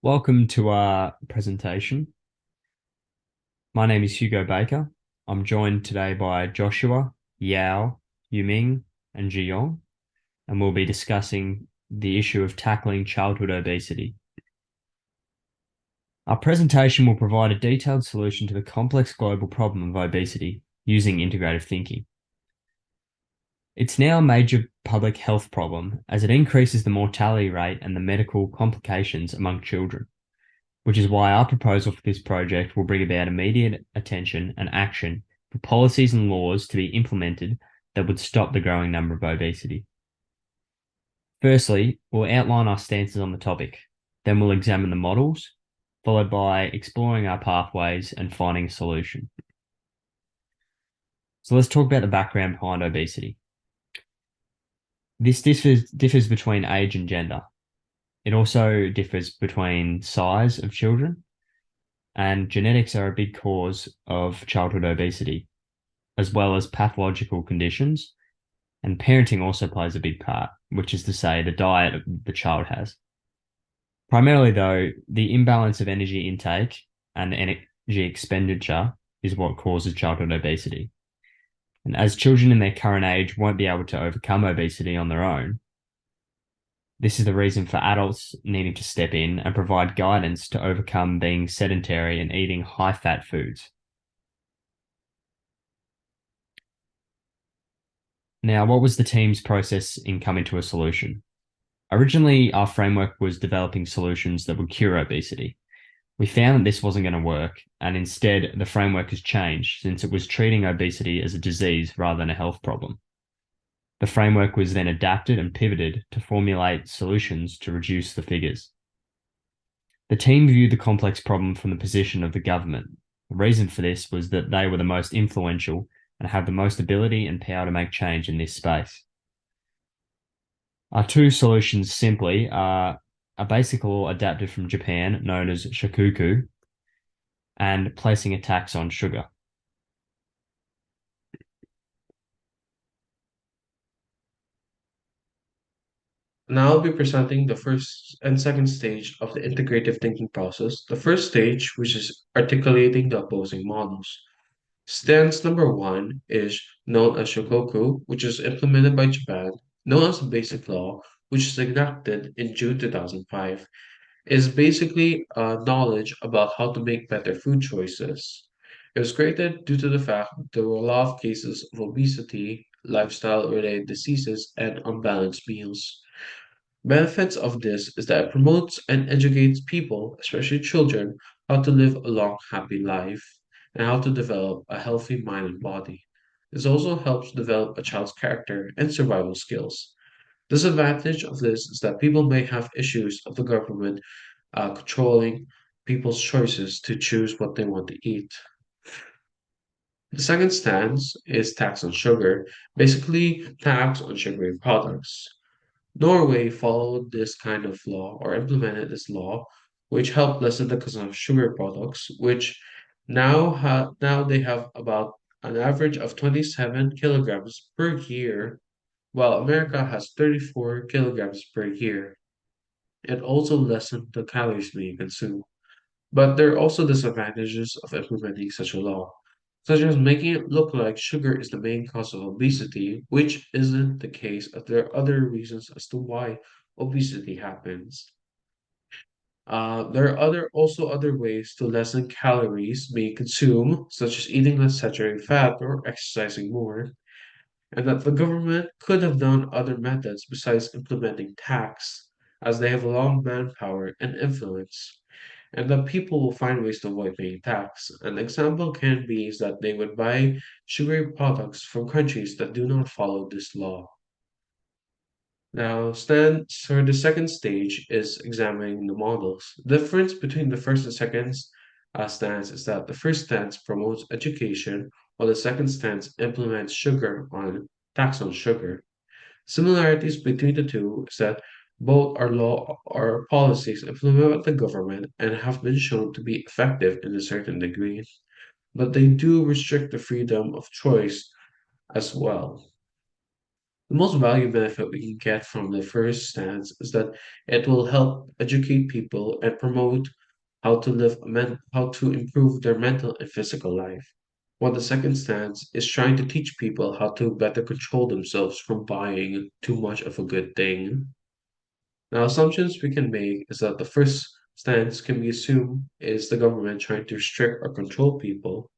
Welcome to our presentation. My name is Hugo Baker. I'm joined today by Joshua, Yao, Yuming, and Jiyong, and we'll be discussing the issue of tackling childhood obesity. Our presentation will provide a detailed solution to the complex global problem of obesity using integrative thinking. It's now a major public health problem as it increases the mortality rate and the medical complications among children, which is why our proposal for this project will bring about immediate attention and action for policies and laws to be implemented that would stop the growing number of obesity. Firstly, we'll outline our stances on the topic. Then we'll examine the models, followed by exploring our pathways and finding a solution. So let's talk about the background behind obesity. This differs between age and gender. It also differs between size of children, and genetics are a big cause of childhood obesity, as well as pathological conditions. And parenting also plays a big part, which is to say the diet the child has. Primarily, though, the imbalance of energy intake and energy expenditure is what causes childhood obesity. And as children in their current age won't be able to overcome obesity on their own, this is the reason for adults needing to step in and provide guidance to overcome being sedentary and eating high fat foods. Now, what was the team's process in coming to a solution? Originally, our framework was developing solutions that would cure obesity. We found that this wasn't going to work, and instead, the framework has changed since it was treating obesity as a disease rather than a health problem. The framework was then adapted and pivoted to formulate solutions to reduce the figures. The team viewed the complex problem from the position of the government. The reason for this was that they were the most influential and have the most ability and power to make change in this space. Our two solutions simply are a basic law adapted from Japan known as shakuku and placing a tax on sugar. Now I'll be presenting the first and second stage of the integrative thinking process. The first stage, which is articulating the opposing models. Stance number one is known as Shokoku, which is implemented by Japan, known as the Basic Law, which is enacted in June 2005, is basically knowledge about how to make better food choices. It was created due to the fact that there were a lot of cases of obesity, lifestyle-related diseases, and unbalanced meals. Benefits of this is that it promotes and educates people, especially children, how to live a long, happy life and how to develop a healthy mind and body. This also helps develop a child's character and survival skills. Disadvantage of this is that people may have issues of the government controlling people's choices to choose what they want to eat. The second stance is tax on sugar, basically tax on sugary products. Norway followed this kind of law or implemented this law, which helped lessen the consumption of sugar products, which now they have about an average of 27 kilograms per year, while America has 34 kilograms per year. It also lessened the calories being consumed. But there are also disadvantages of implementing such a law, such as making it look like sugar is the main cause of obesity, which isn't the case, as there are other reasons as to why obesity happens. There are also other ways to lessen calories being consumed, such as eating less saturated fat or exercising more, and that the government could have done other methods besides implementing tax, as they have a long manpower and influence and that people will find ways to avoid paying tax. An example can be is that they would buy sugary products from countries that do not follow this law. Now, so the second stage is examining the models. The difference between the first and second stance is that the first stance promotes education, while the second stance implements sugar on tax on sugar. Similarities between the two is that both are law or policies implemented by the government and have been shown to be effective in a certain degree, but they do restrict the freedom of choice as well. The most value benefit we can get from the first stance is that it will help educate people and promote how to improve their mental and physical life. While the second stance is trying to teach people how to better control themselves from buying too much of a good thing. Now, assumptions we can make is that the first stance can be assumed is the government trying to restrict or control people,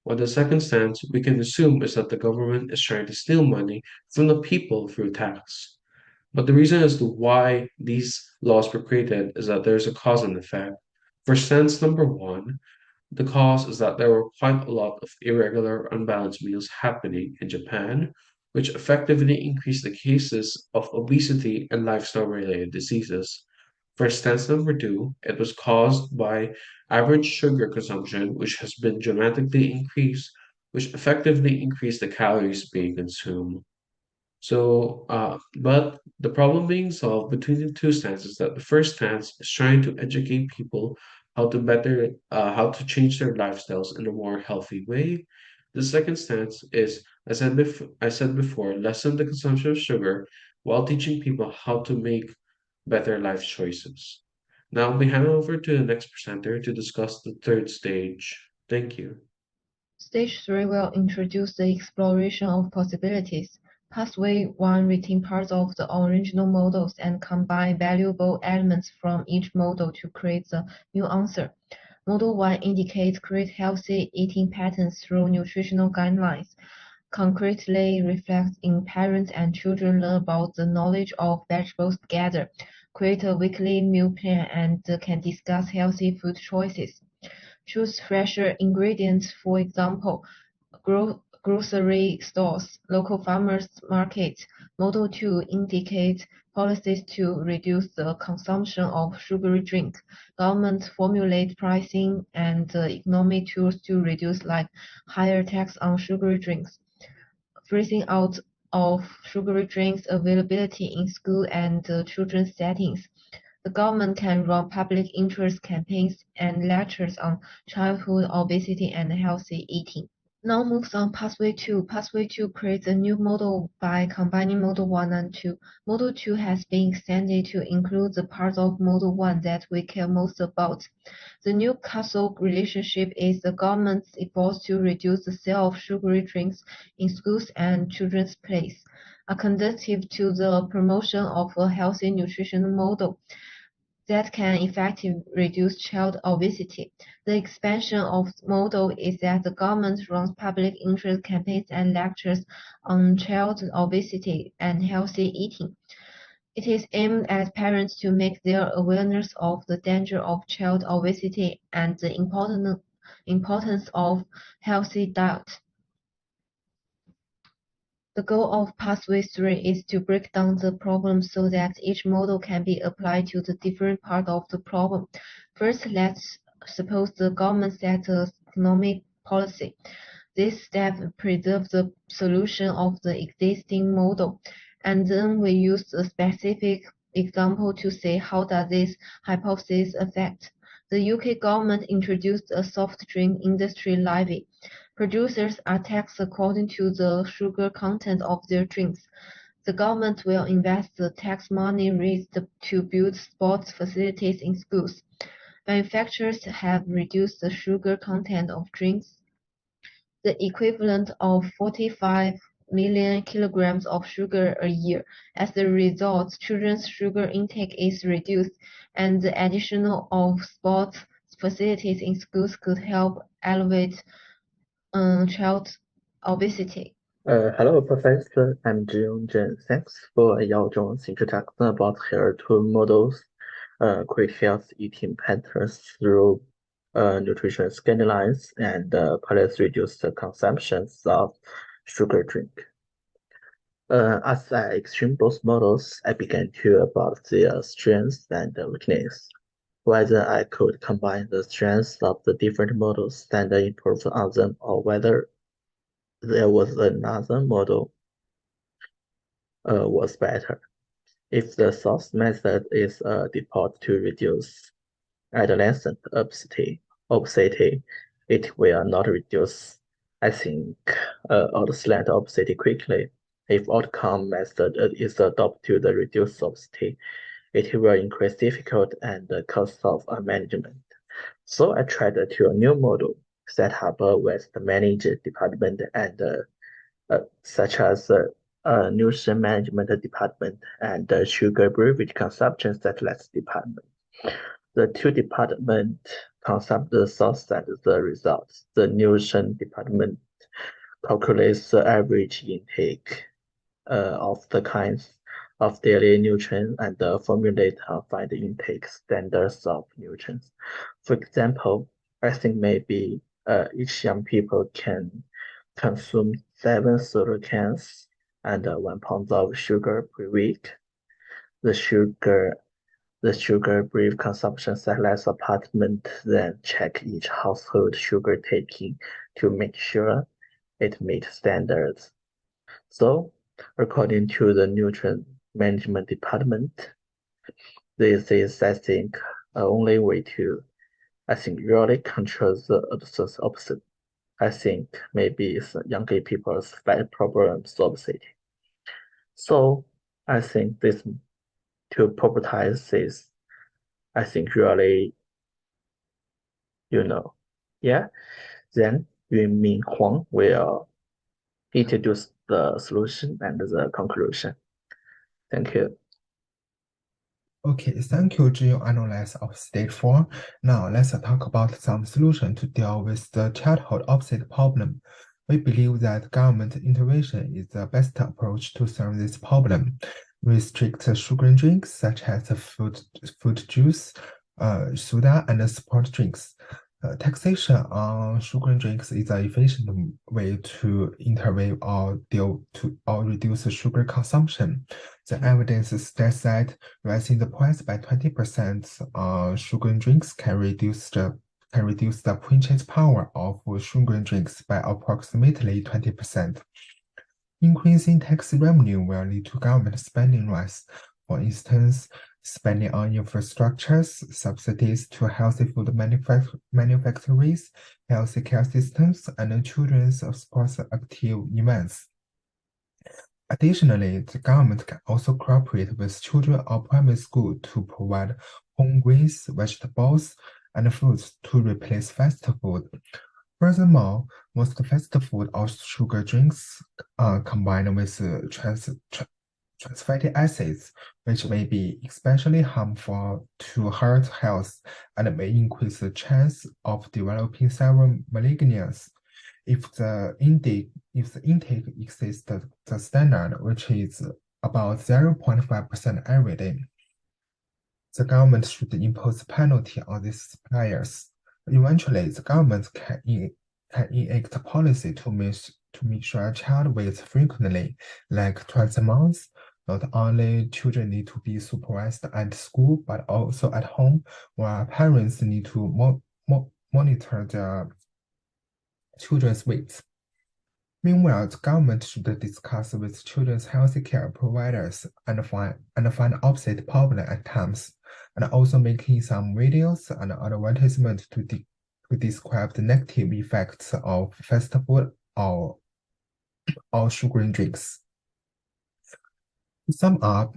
while the second stance we can assume is that the government is trying to steal money from the people through tax. But the reason as to why these laws were created is that there's a cause and effect. For stance number one, the cause is that there were quite a lot of irregular, unbalanced meals happening in Japan, which effectively increased the cases of obesity and lifestyle related diseases. For stance number two, it was caused by average sugar consumption, which has been dramatically increased, which effectively increased the calories being consumed. But the problem being solved between the two stances is that the first stance is trying to educate people how to change their lifestyles in a more healthy way. The second stance is, I said before, lessen the consumption of sugar while teaching people how to make better life choices. Now we hand over to the next presenter to discuss the third stage. Thank you. Stage 3 will introduce the exploration of possibilities. Pathway 1 retain parts of the original models and combine valuable elements from each model to create the new answer. Model 1 indicates create healthy eating patterns through nutritional guidelines. Concretely reflects in parents and children learn about the knowledge of vegetables together, create a weekly meal plan, and can discuss healthy food choices. Choose fresher ingredients, for example, grocery stores, local farmers markets. Model 2 indicates policies to reduce the consumption of sugary drink. Government formulate pricing and economic tools to reduce like higher tax on sugary drinks, freezing out of sugary drinks availability in school and children's settings. The government can run public interest campaigns and lectures on childhood obesity and healthy eating. Now moves on Pathway 2. Pathway 2 creates a new model by combining Model 1 and 2. Model 2 has been extended to include the parts of Model 1 that we care most about. The new causal relationship is the government's efforts to reduce the sale of sugary drinks in schools and children's plays, are conducive to the promotion of a healthy nutritional model that can effectively reduce child obesity. The expansion of the model is that the government runs public interest campaigns and lectures on child obesity and healthy eating. It is aimed at parents to make their awareness of the danger of child obesity and the importance of healthy diet. The goal of Pathway 3 is to break down the problem so that each model can be applied to the different part of the problem. First, let's suppose the government sets a economic policy. This step preserves the solution of the existing model, and then we use a specific example to say how does this hypothesis affect. The UK government introduced a soft drink industry levy. Producers are taxed according to the sugar content of their drinks. The government will invest the tax money raised to build sports facilities in schools. Manufacturers have reduced the sugar content of drinks, the equivalent of 45 million kilograms of sugar a year. As a result, children's sugar intake is reduced, and the addition of sports facilities in schools could help elevate child obesity. Hello, Professor. I'm Jiyoung Jen. Thanks for Yao Zhong's introduction about here two models create health eating patterns through nutrition guidelines and policy reduce the consumptions of sugar drink. As I examined both models, I began to about their strengths and weakness, whether I could combine the strengths of the different models and improve on them, or whether there was another model was better. If the source method is a default to reduce adolescent obesity, it will not reduce, I think, adolescent obesity quickly. If outcome method is adopted to reduce obesity, it will increase difficult and cost of management. So I tried to a new model set up with the manager department and such as nutrition management department and sugar beverage consumption settlers department. The two departments consume the source and the results. The nutrition department calculates the average intake of the kinds of daily nutrients and formulate find intake standards of nutrients. For example, I think maybe each young people can consume 7 soda cans and 1 pound of sugar per week. The sugar the sugar brief consumption satellite apartment then check each household sugar taking to make sure it meets standards. So, according to the nutrient management department, this is, I think, only way to, I think, really control the opposite. I think maybe it's younger people's fat problems obesity. So, I think this to propertize this, I think really, you know, yeah. Then Yunmin Huang will introduce the solution and the conclusion. Thank you. Okay, thank you, Geo analysis of stage 4. Now let's talk about some solution to deal with the childhood offset problem. We believe that government intervention is the best approach to solve this problem. Restrict sugary drinks such as fruit juice, soda, and sport drinks. Taxation on sugary drinks is an efficient way to intervene or reduce sugar consumption. The evidence states that raising the price by 20% on sugary drinks can reduce the purchase power of sugary drinks by approximately 20%. Increasing tax revenue will lead to government spending rise. For instance, spending on infrastructures, subsidies to healthy food manufacturers, healthy care systems, and children's sports active events. Additionally, the government can also cooperate with children of primary school to provide whole grains, vegetables, and fruits to replace fast food. Furthermore, most fast food or sugar drinks are combined with trans fatty acids, which may be especially harmful to heart health and may increase the chance of developing several malignancies. If the intake exceeds the standard, which is about 0.5% every day, the government should impose penalty on these suppliers. Eventually, the government can enact a policy to make sure a child weighs frequently, like twice a month. Not only children need to be supervised at school, but also at home, where parents need to monitor their children's weights. Meanwhile, the government should discuss with children's health care providers and find offset problem at times, and also making some videos and advertisements to describe the negative effects of fast food or sugary drinks. To sum up,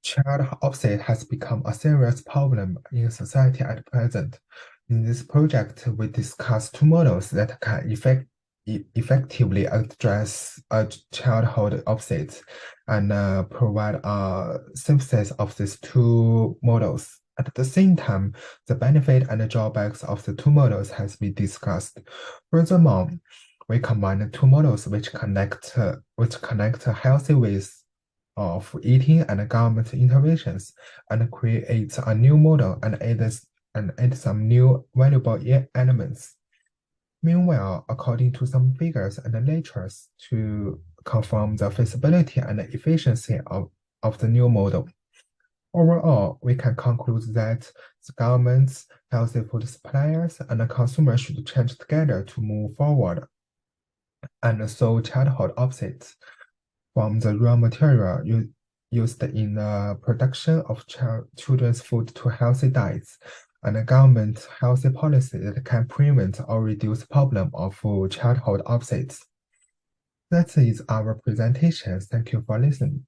child offset has become a serious problem in society at present. In this project, we discuss two models that can effectively address childhood offsets and provide a synthesis of these two models. At the same time, the benefit and the drawbacks of the two models has been discussed. Furthermore, we combine the two models which connect healthy ways of eating and government interventions and create a new model and add some new valuable elements. Meanwhile, according to some figures and literatures to confirm the feasibility and efficiency of the new model. Overall, we can conclude that the governments, healthy food suppliers, and the consumers should change together to move forward and solve childhood offsets from the raw material used in the production of children's food to healthy diets, and a government healthy policy that can prevent or reduce problem of childhood offsets. That is our presentation. Thank you for listening.